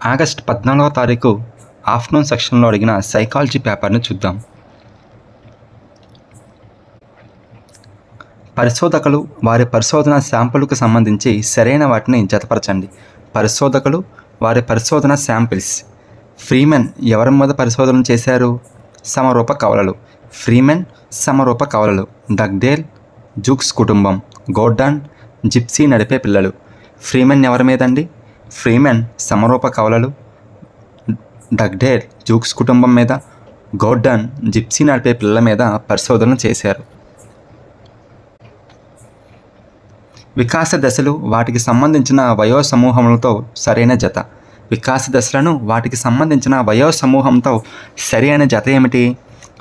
August 14వ తారీఖు afternoon సెక్షన్లో అడిగిన సైకాలజీ పేపర్ని చూద్దాం. పరిశోధకులు వారి పరిశోధన శాంపుల్కు సంబంధించి సరైన వాటిని జతపరచండి. పరిశోధకులు వారి పరిశోధన శాంపిల్స్. ఫ్రీమెన్ ఎవరి మీద పరిశోధన చేశారు? సమరూప కవలలు. ఫ్రీమెన్ సమరూప కవలలు. డగ్డేల్ జూక్స్ కుటుంబం. గోర్డాన్ జిప్సీ నడిపే పిల్లలు. ఫ్రీమెన్ ఎవరి మీద అండి? ఫ్రీమెన్ సమరూప కవలలు, డగ్డేల్ జూక్స్ కుటుంబం మీద, గోర్డాన్ జిప్సీ నడిపే పిల్లల మీద పరిశోధన చేశారు. వికాస దశలు వాటికి సంబంధించిన వయో సమూహములతో సరైన జత. వికాస దశలను వాటికి సంబంధించిన వయో సమూహంతో సరైన జత ఏమిటి?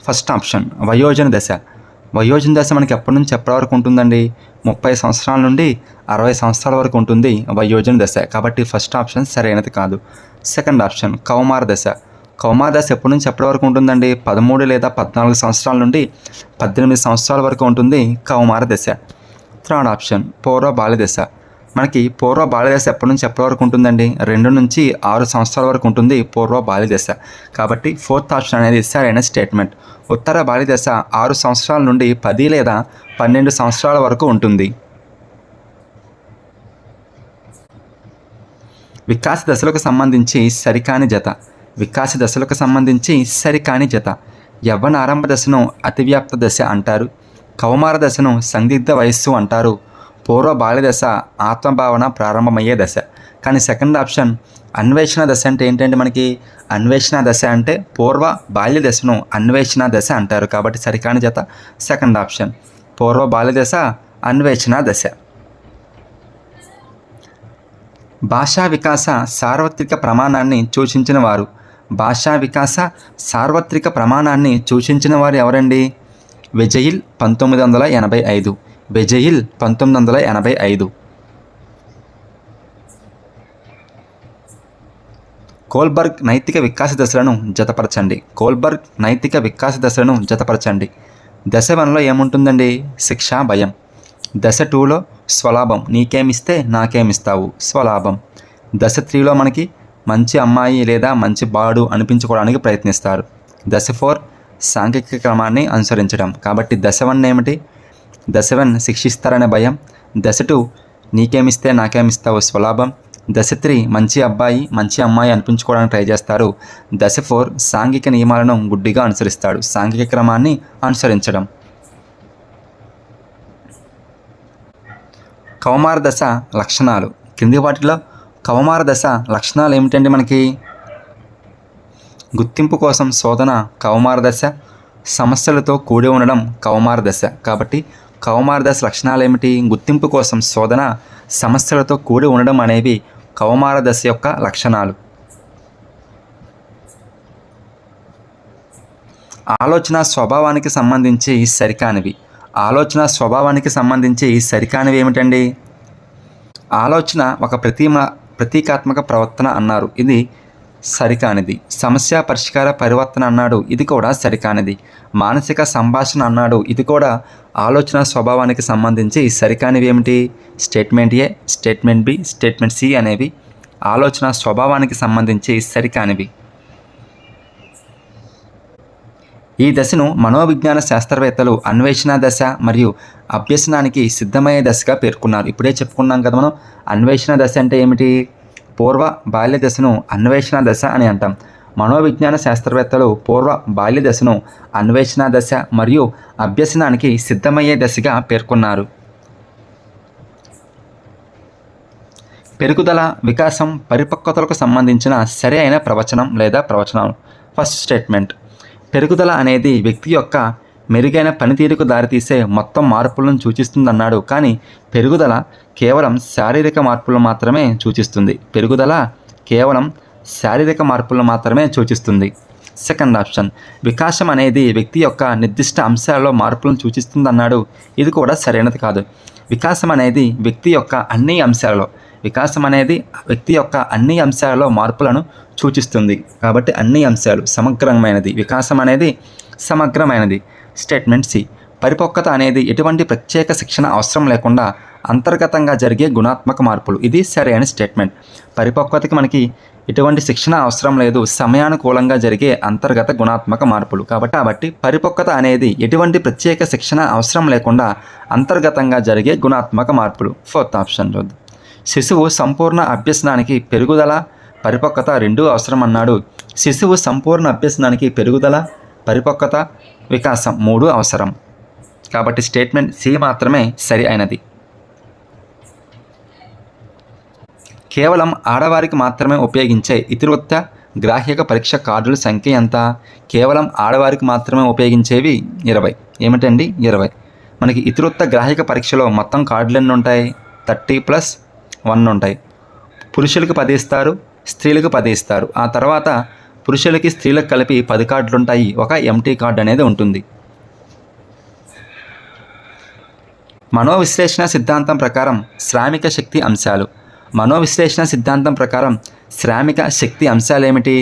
ఫస్ట్ ఆప్షన్ వయోజన దశ. వయోజన దశ మనకి ఎప్పటి నుంచి ఎప్పటి వరకు ఉంటుందండి? 30 సంవత్సరాల నుండి 60 సంవత్సరాల వరకు ఉంటుంది వయోజన దశ. కాబట్టి ఫస్ట్ ఆప్షన్ సరైనది కాదు. సెకండ్ ఆప్షన్ కౌమార దశ. కౌమార దశ ఎప్పటి నుంచి ఎప్పటి వరకు ఉంటుందండి? 13 లేదా 14 సంవత్సరాల నుండి 18 సంవత్సరాల వరకు ఉంటుంది కౌమార దశ. థర్డ్ ఆప్షన్ పూర్వ బాల్య దశ. మనకి పూర్వ బాల్య దశ ఎప్పటి నుంచి ఎప్పటి వరకు ఉంటుందండి? 2 నుంచి 6 సంవత్సరాల వరకు ఉంటుంది పూర్వ బాల్య దశ. కాబట్టి ఫోర్త్ ఆప్షన్ అనేది సరైన స్టేట్మెంట్. ఉత్తర బాల్య దశ 6 సంవత్సరాల నుండి 10 లేదా 12 సంవత్సరాల వరకు ఉంటుంది. వికాస దశలకు సంబంధించి సరికాని జత. వికాస దశలకు సంబంధించి సరికాని జత. యవ్వన ఆరంభ దశను అతివ్యాప్త దశ అంటారు. కౌమార దశను సందిగ్ధ వయస్సు అంటారు. పూర్వ బాల్య దశ ఆత్మభావన ప్రారంభమయ్యే దశ. కానీ సెకండ్ ఆప్షన్ అన్వేషణ దశ అంటే ఏంటంటే మనకి అన్వేషణ దశ అంటే పూర్వ బాల్య దశను అన్వేషణ దశ అంటారు. కాబట్టి సరికాని జత సెకండ్ ఆప్షన్ పూర్వ బాల్య దశ అన్వేషణ దశ. భాషా వికాస సార్వత్రిక ప్రమాణాన్ని సూచించిన వారు. భాషా వికాస సార్వత్రిక ప్రమాణాన్ని సూచించిన వారు ఎవరండి? వెజయిల్ 1985. వెజయిల్ 1985. కోల్బర్గ్ నైతిక వికాస దశలను జతపరచండి. కోల్బర్గ్ నైతిక వికాస దశలను జతపరచండి. దశ 1లో ఏముంటుందండి? శిక్ష, భయం. దశ 2లో స్వలాభం, నీకేమిస్తే నాకేమిస్తావు, స్వలాభం. దశ 3లో మనకి మంచి అమ్మాయి లేదా మంచి బాడు అనిపించుకోవడానికి ప్రయత్నిస్తారు. దశ 4 సాంఘిక క్రమాన్ని అనుసరించడం. కాబట్టి దశ 1 ఏమిటి? దశ 1 శిక్షిస్తారనే భయం. దశ 2 నీకేమిస్తే నాకేమిస్తావు, స్వలాభం. దశ 3 మంచి అబ్బాయి మంచి అమ్మాయి అనిపించుకోవడానికి ట్రై చేస్తారు. దశ 4 సాంఘిక నియమాలను గుడ్డిగా అనుసరిస్తాడు, సాంఘిక క్రమాన్ని అనుసరించడం. కౌమార దశ లక్షణాలు. కింది వాటిలో కౌమార దశ లక్షణాలు ఏమిటండి మనకి? గుర్తింపు కోసం శోధన కౌమార దశ. సమస్యలతో కూడి ఉండడం కౌమార దశ. కాబట్టి కౌమార దశ లక్షణాలు ఏమిటి? గుర్తింపు కోసం శోధన, సమస్యలతో కూడి ఉండడం అనేవి కౌమార దశ యొక్క లక్షణాలు. ఆలోచన స్వభావానికి సంబంధించి సరికానివి. ఆలోచన స్వభావానికి సంబంధించి సరికానివి ఏమిటండి? ఆలోచన ఒక ప్రతీకాత్మక ప్రవర్తన అన్నారు, ఇది సరికానిది. సమస్య పరిష్కార పరివర్తన అన్నాడు, ఇది కూడా సరికానిది. మానసిక సంభాషణ అన్నాడు, ఇది కూడా ఆలోచన స్వభావానికి సంబంధించి సరికానివి ఏమిటి? స్టేట్మెంట్ ఏ, స్టేట్మెంట్ బి, స్టేట్మెంట్ సి అనేవి ఆలోచన స్వభావానికి సంబంధించి సరికానివి. ఈ దశను మనోవిజ్ఞాన శాస్త్రవేత్తలు అన్వేషణ దశ మరియు అభ్యసనానికి సిద్ధమయ్యే దశగా పేర్కొన్నారు. ఇప్పుడే చెప్పుకున్నాం కదా మనం, అన్వేషణ దశ అంటే ఏమిటి? పూర్వ బాల్య దశను అన్వేషణ దశ అని అంటాం. మనోవిజ్ఞాన శాస్త్రవేత్తలు పూర్వ బాల్య దశను అన్వేషణ దశ మరియు అభ్యసనానికి సిద్ధమయ్యే దశగా పేర్కొన్నారు. పెరుగుదల, వికాసం, పరిపక్వతలకు సంబంధించిన సరి అయిన ప్రవచనం లేదా ప్రవచనాలు. First statement. పెరుగుదల అనేది వ్యక్తి యొక్క మెరుగైన పనితీరుకు దారితీసే మొత్తం మార్పులను సూచిస్తుందన్నాడు. కానీ పెరుగుదల కేవలం శారీరక మార్పులను మాత్రమే సూచిస్తుంది. పెరుగుదల కేవలం శారీరక మార్పులను మాత్రమే సూచిస్తుంది. సెకండ్ ఆప్షన్ వికాసం అనేది వ్యక్తి యొక్క నిర్దిష్ట అంశాలలో మార్పులను సూచిస్తుందన్నాడు, ఇది కూడా సరైనది కాదు. వికాసం అనేది వ్యక్తి యొక్క అన్ని అంశాలలో అన్ని అంశాలలో మార్పులను సూచిస్తుంది. కాబట్టి అన్ని అంశాలు సమగ్రమైనది. వికాసం అనేది సమగ్రమైనది. Statement C. పరిపక్వత అనేది ఎటువంటి ప్రత్యేక శిక్షణ అవసరం లేకుండా అంతర్గతంగా జరిగే గుణాత్మక మార్పులు. ఇది సరైన స్టేట్మెంట్. పరిపక్వతకి మనకి ఎటువంటి శిక్షణ అవసరం లేదు, సమయానుకూలంగా జరిగే అంతర్గత గుణాత్మక మార్పులు. కాబట్టి పరిపక్వత అనేది ఎటువంటి ప్రత్యేక శిక్షణ అవసరం లేకుండా అంతర్గతంగా జరిగే గుణాత్మక మార్పులు. ఫోర్త్ ఆప్షన్ చూద్దాం. శిశువు సంపూర్ణ అభ్యసనానికి పెరుగుదల, పరిపక్వత రెండూ అవసరం అన్నాడు. శిశువు సంపూర్ణ అభ్యసనానికి పెరుగుదల, పరిపక్వత, వికాసం మూడు అవసరం. కాబట్టి స్టేట్మెంట్ సి మాత్రమే సరి అయినది. కేవలం ఆడవారికి మాత్రమే ఉపయోగించే ఇతివృత్త గ్రాహ్యక పరీక్ష కార్డుల సంఖ్య ఎంత? కేవలం ఆడవారికి మాత్రమే ఉపయోగించేవి 20. ఏమిటండి? 20. మనకి ఇతివృత్త గ్రాహ్యక పరీక్షలో మొత్తం కార్డులు ఎన్ని ఉంటాయి? 30+1 ఉంటాయి. పురుషులకు 10 ఇస్తారు, స్త్రీలకు 10 ఇస్తారు. ఆ తర్వాత పురుషులకి స్త్రీలకు కలిపి 10 కార్డులు ఉంటాయి. ఒక ఎంటీ కార్డు అనేది ఉంటుంది. మనోవిశ్లేషణ సిద్ధాంతం ప్రకారం శ్రామిక శక్తి అంశాలు. మనోవిశ్లేషణ సిద్ధాంతం ప్రకారం శ్రామిక శక్తి అంశాలు ఏమిటి?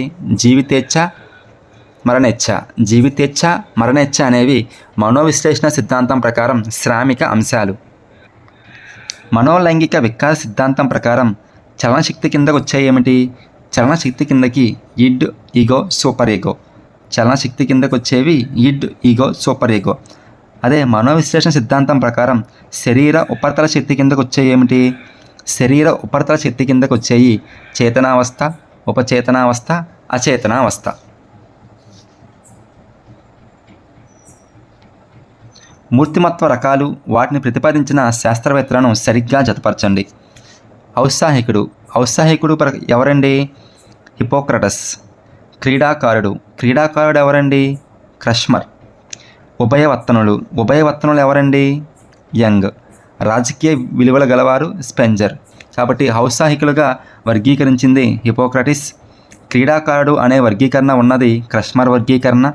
జీవితేచ్ఛ, మరణేచ్ఛ. జీవితేచ్ఛ, మరణేచ్ఛ అనేవి మనోవిశ్లేషణ సిద్ధాంతం ప్రకారం శ్రామిక అంశాలు. మనోలైంగిక వికాస సిద్ధాంతం ప్రకారం చలనశక్తి కిందకు వచ్చే ఏమిటి? చలనశక్తి కిందకి ఇడ్, ఈగో, సూపర్ ఈగో. చలనశక్తి కిందకు వచ్చేవి ఇడ్, ఈగో, సూపర్ ఈగో. అదే మనోవిశ్లేషణ సిద్ధాంతం ప్రకారం శరీర ఉపరితల శక్తి కిందకు వచ్చే ఏమిటి? శరీర ఉపరితల శక్తి కిందకు వచ్చేయి చేతనావస్థ, ఉపచేతనావస్థ, అచేతనావస్థ. మూర్తిమత్వ రకాలు, వాటిని ప్రతిపాదించిన శాస్త్రవేత్తలను సరిగ్గా జతపరచండి. ఔత్సాహికుడు. ఔత్సాహికుడు ఎవరండి? హిపోక్రటస్. క్రీడాకారుడు. క్రీడాకారుడు ఎవరండి? క్రష్మర్. ఉభయవర్తనులు. ఉభయవర్తనులు ఎవరండి? యంగ్. రాజకీయ విలువలు గలవారు స్పెంజర్. కాబట్టి ఔత్సాహికులుగా వర్గీకరించింది హిపోక్రటిస్. క్రీడాకారుడు అనే వర్గీకరణ ఉన్నది క్రష్మర్ వర్గీకరణ.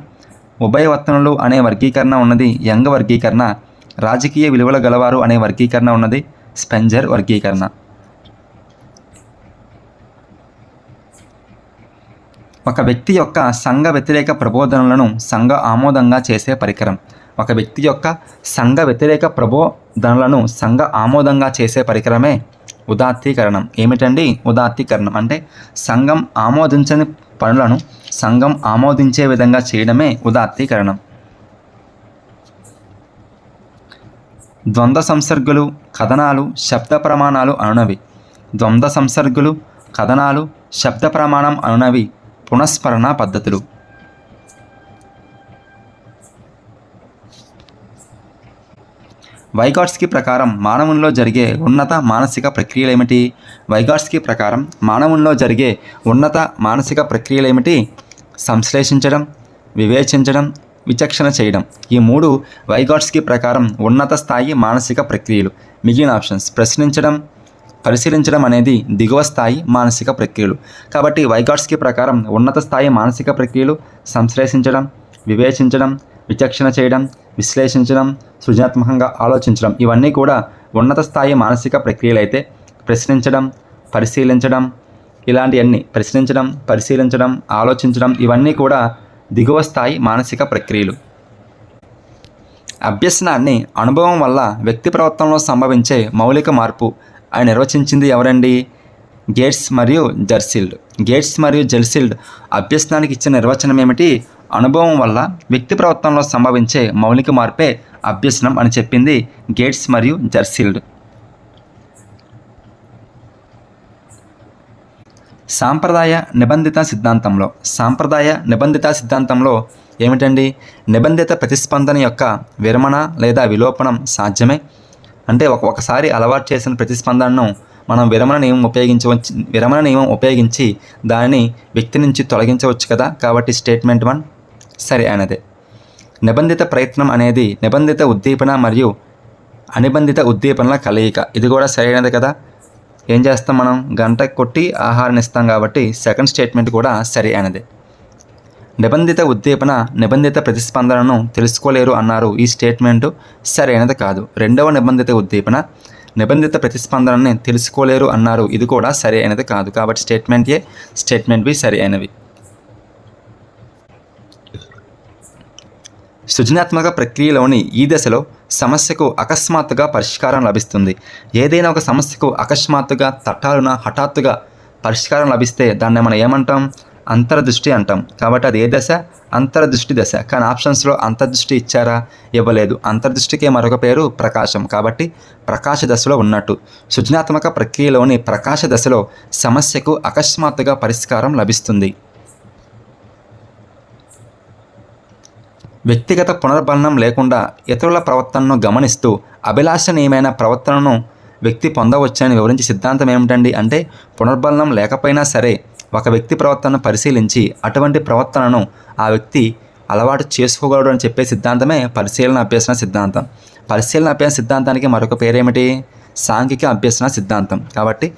ఉభయవర్తనులు అనే వర్గీకరణ ఉన్నది యంగ్ వర్గీకరణ. రాజకీయ విలువలు గలవారు అనే వర్గీకరణ ఉన్నది స్పెంజర్ వర్గీకరణ. ఒక వ్యక్తి యొక్క సంఘ వ్యతిరేక ప్రబోధనలను సంఘ ఆమోదంగా చేసే పరికరం. ఒక వ్యక్తి యొక్క సంఘ వ్యతిరేక ప్రబోధనలను సంఘ ఆమోదంగా చేసే పరికరమే ఉదాత్తీకరణం. ఏమిటండి? ఉదాత్తీకరణం అంటే సంఘం ఆమోదించని పనులను సంఘం ఆమోదించే విధంగా చేయడమే ఉదాత్తీకరణం. ద్వంద్వ సంసర్గులు, కథనాలు, శబ్ద ప్రమాణాలు అనునవి. ద్వంద్వ సంసర్గులు, కథనాలు, శబ్ద ప్రమాణం అనునవి పునఃస్మరణ పద్ధతులు. వైగాట్స్కీ ప్రకారం మానవునిలో జరిగే ఉన్నత మానసిక ప్రక్రియలు ఏమిటి? వైగాట్స్కీ ప్రకారం మానవునిలో జరిగే ఉన్నత మానసిక ప్రక్రియలు ఏమిటి? సంశ్లేషించడం, వివేచించడం, విచక్షణ చేయడం. ఈ మూడు వైగాట్స్కీ ప్రకారం ఉన్నత స్థాయి మానసిక ప్రక్రియలు. మిగిలిన ఆప్షన్స్ ప్రశ్నించడం, పరిశీలించడం అనేది దిగువ స్థాయి మానసిక ప్రక్రియలు. కాబట్టి వైగాట్స్కీ ప్రకారం ఉన్నత స్థాయి మానసిక ప్రక్రియలు సంశ్లేషించడం, వివేచించడం, విచక్షణ చేయడం, విశ్లేషించడం, సృజనాత్మకంగా ఆలోచించడం. ఇవన్నీ కూడా ఉన్నత స్థాయి మానసిక ప్రక్రియలు అయితే ప్రశ్నించడం, పరిశీలించడం, ఇలాంటివన్నీ ప్రశ్నించడం, పరిశీలించడం, ఆలోచించడం ఇవన్నీ కూడా దిగువ స్థాయి మానసిక ప్రక్రియలు. అభ్యసనాన్ని అనుభవం వల్ల వ్యక్తి ప్రవర్తనలో సంభవించే మౌలిక మార్పు అని నిర్వచించింది ఎవరండి? గేట్స్ మరియు జెర్సిల్డ్. గేట్స్ మరియు జెర్సిల్డ్ అభ్యసనానికి ఇచ్చిన నిర్వచనం ఏమిటి? అనుభవం వల్ల వ్యక్తి ప్రవర్తనలో సంభవించే మౌలిక మార్పే అభ్యసనం అని చెప్పింది గేట్స్ మరియు జెర్సిల్డ్. సాంప్రదాయ నిబంధిత సిద్ధాంతంలో ఏమిటండి? నిబంధిత ప్రతిస్పందన యొక్క విరమణ లేదా విలోపనం సాధ్యమే. అంటే ఒకసారి అలవాటు చేసిన ప్రతిస్పందనను మనం విరమణ నియమం ఉపయోగించి దానిని వ్యక్తి నుంచి తొలగించవచ్చు కదా. కాబట్టి స్టేట్మెంట్ 1 సరి అయినదే. నిబంధిత ప్రయత్నం అనేది నిబంధిత ఉద్దీపన మరియు అనిబంధిత ఉద్దీపనల కలయిక. ఇది కూడా సరైనది కదా. ఏం చేస్తాం మనం? గంట కొట్టి ఆహారాన్ని ఇస్తాం కాబట్టి సెకండ్ స్టేట్మెంట్ కూడా సరి అయినదే. నిబంధిత ఉద్దీపన నిబంధిత ప్రతిస్పందనను తెలుసుకోలేరు అన్నారు. ఈ స్టేట్మెంటు సరైనది కాదు. రెండవ నిబంధిత ఉద్దీపన నిబంధిత ప్రతిస్పందనని తెలుసుకోలేరు అన్నారు. ఇది కూడా సరి అయినది కాదు. కాబట్టి స్టేట్మెంట్ ఏ, స్టేట్మెంట్ బి సరి అయినవి. సృజనాత్మక ప్రక్రియలోని ఈ దశలో సమస్యకు అకస్మాత్తుగా పరిష్కారం లభిస్తుంది. ఏదైనా ఒక సమస్యకు అకస్మాత్తుగా హఠాత్తుగా పరిష్కారం లభిస్తే దాన్ని మనం ఏమంటాం? అంతర్దృష్టి అంటాం. కాబట్టి అది ఏ దశ? అంతర్దృష్టి దశ. కానీ ఆప్షన్స్లో అంతర్దృష్టి ఇచ్చారా? ఇవ్వలేదు. అంతర్దృష్టికి మరొక పేరు ప్రకాశం. కాబట్టి ప్రకాశ దశలో ఉన్నట్టు. సృజనాత్మక ప్రక్రియలోని ప్రకాశ దశలో సమస్యకు అకస్మాత్తుగా పరిష్కారం లభిస్తుంది. వ్యక్తిగత పునర్బలనం లేకుండా ఇతరుల ప్రవర్తనను గమనిస్తూ అభిలాషణీయమైన ప్రవర్తనను వ్యక్తి పొందవచ్చని వివరించే సిద్ధాంతం ఏమిటండి అంటే, పునర్బలనం లేకపోయినా సరే ఒక వ్యక్తి ప్రవర్తనను పరిశీలించి అటువంటి ప్రవర్తనను ఆ వ్యక్తి అలవాటు చేసుకోగలడు అని చెప్పే సిద్ధాంతమే పరిశీలన అభ్యసన సిద్ధాంతం. పరిశీలన అభ్యసన సిద్ధాంతానికి మరొక పేరేమిటి? సాంఘిక అభ్యసన సిద్ధాంతం. కాబట్టి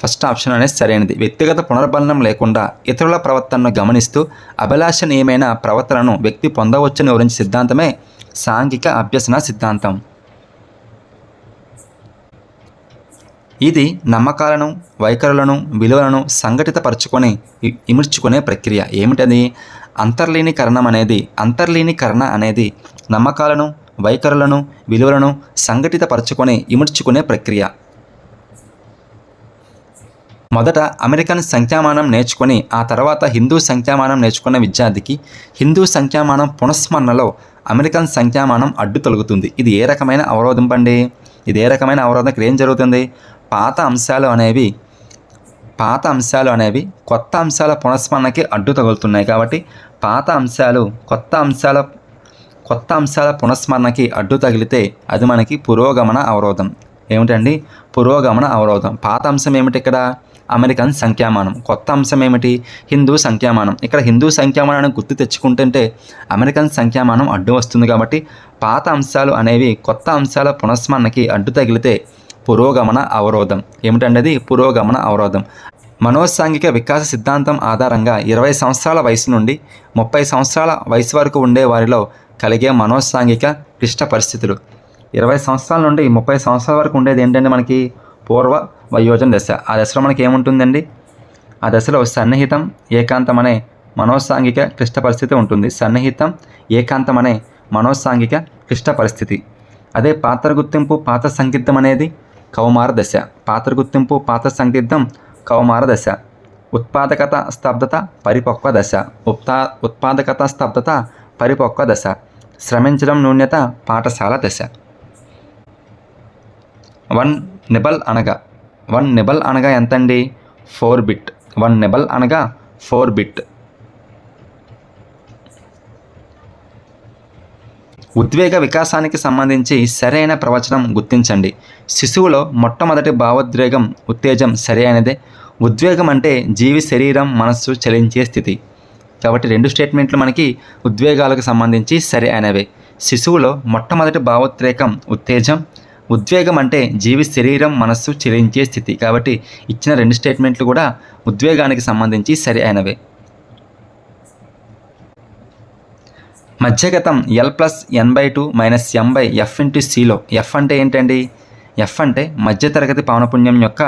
ఫస్ట్ ఆప్షన్ అనేది సరైనది. వ్యక్తిగత పునర్బలనం లేకుండా ఇతరుల ప్రవర్తనను గమనిస్తూ అభిలాషణీయమైన ప్రవర్తనను వ్యక్తి పొందవచ్చని వివరించే సిద్ధాంతమే సాంఘిక అభ్యసన సిద్ధాంతం. ఇది నమ్మకాలను, వైఖరులను, విలువలను సంఘటితపరచుకొని ఇముడ్చుకునే ప్రక్రియ. ఏమిటది? అంతర్లీనీకరణ అనేది నమ్మకాలను, వైఖరులను, విలువలను సంఘటితపరచుకొని ఇముడ్చుకునే ప్రక్రియ. మొదట అమెరికన్ సంఖ్యామానం నేర్చుకొని ఆ తర్వాత హిందూ సంఖ్యామానం నేర్చుకున్న విద్యార్థికి హిందూ సంఖ్యామానం పునఃస్మరణలో అమెరికన్ సంఖ్యామానం అడ్డు తొలగుతుంది. ఇది ఏ రకమైన అవరోధం పండి? ఇది ఏ రకమైన అవరోధం? ఇక్కడ ఏం జరుగుతుంది? పాత అంశాలు అనేవి కొత్త అంశాల పునఃస్మరణకి అడ్డు తగులుతున్నాయి. కాబట్టి పాత అంశాలు కొత్త అంశాల పునఃస్మరణకి అడ్డు తగిలితే అది మనకి పురోగమన అవరోధం. ఏమిటండి? పురోగమన అవరోధం. పాత అంశం ఏమిటి ఇక్కడ? అమెరికన్ సంఖ్యామానం. కొత్త అంశం ఏమిటి? హిందూ సంఖ్యామానం. ఇక్కడ హిందూ సంఖ్యామానాన్ని గుర్తు తెచ్చుకుంటుంటే అమెరికన్ సంఖ్యామానం అడ్డు వస్తుంది. కాబట్టి పాత అంశాలు అనేవి కొత్త అంశాల పునఃస్మరణకి అడ్డు తగిలితే పురోగమన అవరోధం. ఏమిటండి అది? పురోగమన అవరోధం. మనోసాంఘిక వికాస సిద్ధాంతం ఆధారంగా 20 సంవత్సరాల వయసు నుండి 30 సంవత్సరాల వయసు వరకు ఉండే వారిలో కలిగే మనోసాంఘిక క్లిష్ట పరిస్థితులు. 20 సంవత్సరాల నుండి 30 సంవత్సరాల వరకు ఉండేది ఏంటంటే మనకి పూర్వ వయోజన దశ. ఆ దశలో మనకి ఏముంటుందండి? ఆ దశలో సన్నిహితం, ఏకాంతం అనే మనోసాంఘిక క్లిష్ట పరిస్థితి ఉంటుంది. సన్నిహితం, ఏకాంతం అనే మనోసాంఘిక క్లిష్ట పరిస్థితి. అదే పాత్ర గుర్తింపు, పాత్ర సందిగ్ధం అనేది కౌమార దశ. పాత్ర గుర్తింపు, పాత్ర సందిగ్ధం కౌమార దశ. ఉత్పాదకత స్తబ్దత పరిపక్వ దశ. ఉత్పాదకత స్తబ్దత పరిపక్వ దశ. శ్రమించడం న్యూన్యత పాఠశాల దశ. 1 నిబల్ అనగా ఎంతండి? 4 బిట్. 1 నిబల్ అనగా 4 బిట్. ఉద్వేగ వికాసానికి సంబంధించి సరైన ప్రవచనం గుర్తించండి. శిశువులో మొట్టమొదటి భావోద్వేగం ఉత్తేజం సరైనదే. ఉద్వేగం అంటే జీవి శరీరం, మనస్సు చలించే స్థితి. కాబట్టి 2 స్టేట్మెంట్లు మనకి ఉద్వేగాలకు సంబంధించి సరైనవే. శిశువులో మొట్టమొదటి భావోద్రేకం ఉత్తేజం. ఉద్వేగం అంటే జీవి శరీరం, మనస్సు చలించే స్థితి. కాబట్టి ఇచ్చిన 2 స్టేట్మెంట్లు కూడా ఉద్వేగానికి సంబంధించి సరైనవే. మధ్యగతం L+N/2 - M/F × Cలో F అంటే ఏంటండి? F అంటే మధ్యతరగతి పౌనపుణ్యం యొక్క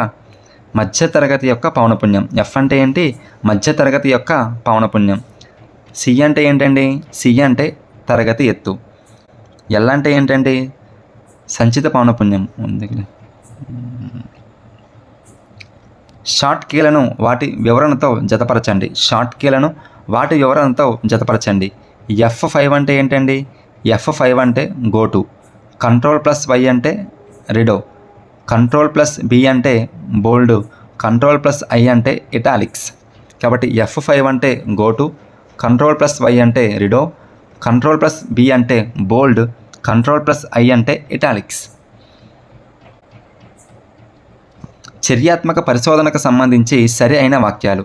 పౌనపుణ్యం. F అంటే ఏంటి? మధ్యతరగతి యొక్క పౌనపుణ్యం. C అంటే ఏంటండి? C అంటే తరగతి ఎత్తు. L అంటే ఏంటండి? సంచిత పౌనపుణ్యం. షార్ట్ కీలను వాటి వివరణతో జతపరచండి. F5 అంటే ఏంటండి? F5 అంటే గోటు. Ctrl+Y అంటే రిడో. Ctrl+B అంటే బోల్డ్. Ctrl+I అంటే ఇటాలిక్స్. కాబట్టి F5 అంటే గోటు, Ctrl+Y అంటే రిడో, Ctrl+B అంటే బోల్డ్, Ctrl+I అంటే ఇటాలిక్స్. చర్యాత్మక పరిశోధనకు సంబంధించి సరి అయిన వాక్యాలు.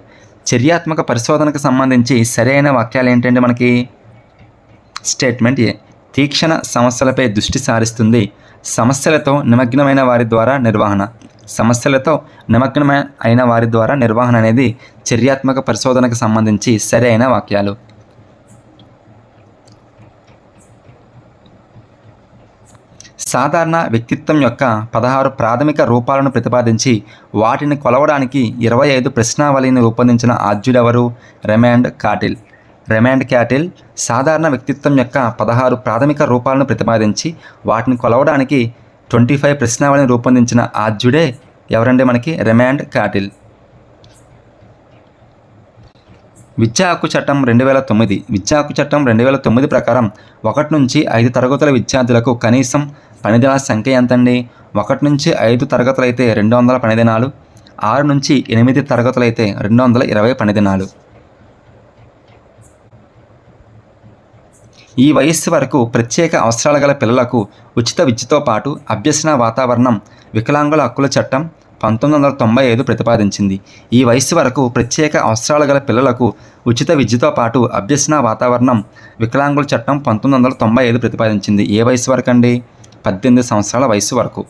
చర్యాత్మక పరిశోధనకు సంబంధించి సరి అయిన వాక్యాలు ఏంటంటే మనకి స్టేట్మెంట్ ఏ. తీక్షణ సమస్యలపై దృష్టి సారిస్తుంది. సమస్యలతో నిమగ్నమైన వారి ద్వారా నిర్వహణ అనేది చర్యాత్మక పరిశోధనకు సంబంధించి సరి అయిన వాక్యాలు. సాధారణ వ్యక్తిత్వం యొక్క 16 ప్రాథమిక రూపాలను ప్రతిపాదించి వాటిని కొలవడానికి 25 ప్రశ్నావళిని రూపొందించిన ఆద్యుడెవరు? రెమాండ్ క్యాటిల్ సాధారణ వ్యక్తిత్వం యొక్క 16 ప్రాథమిక రూపాలను ప్రతిపాదించి వాటిని కొలవడానికి 25 ప్రశ్నావళిని రూపొందించిన ఆద్యుడే ఎవరంటే మనకి రెమాండ్ క్యాటిల్. విద్యా హక్కు చట్టం 2009. విద్యా హక్కు చట్టం 2009 ప్రకారం 1 నుంచి 5 తరగతుల విద్యార్థులకు కనీసం పని దినాల సంఖ్య ఎంతండి? 1 నుంచి 5 తరగతులైతే 200 పని దినాలు, 6 నుంచి 8 తరగతులైతే 220 పని దినాలు. ఈ వయస్సు వరకు ప్రత్యేక అవసరాలు గల పిల్లలకు ఉచిత విద్యతో పాటు అభ్యసన వాతావరణం వికలాంగుల హక్కుల చట్టం 1995 ప్రతిపాదించింది. ఈ వయస్సు వరకు ప్రత్యేక అవసరాలు గల పిల్లలకు ఉచిత విద్యతో పాటు అభ్యసన వాతావరణం వికలాంగుల చట్టం 1995 ప్రతిపాదించింది. ఏ వయస్సు వరకు అండి? 18 సంవత్సరాల వయస్సు వరకు.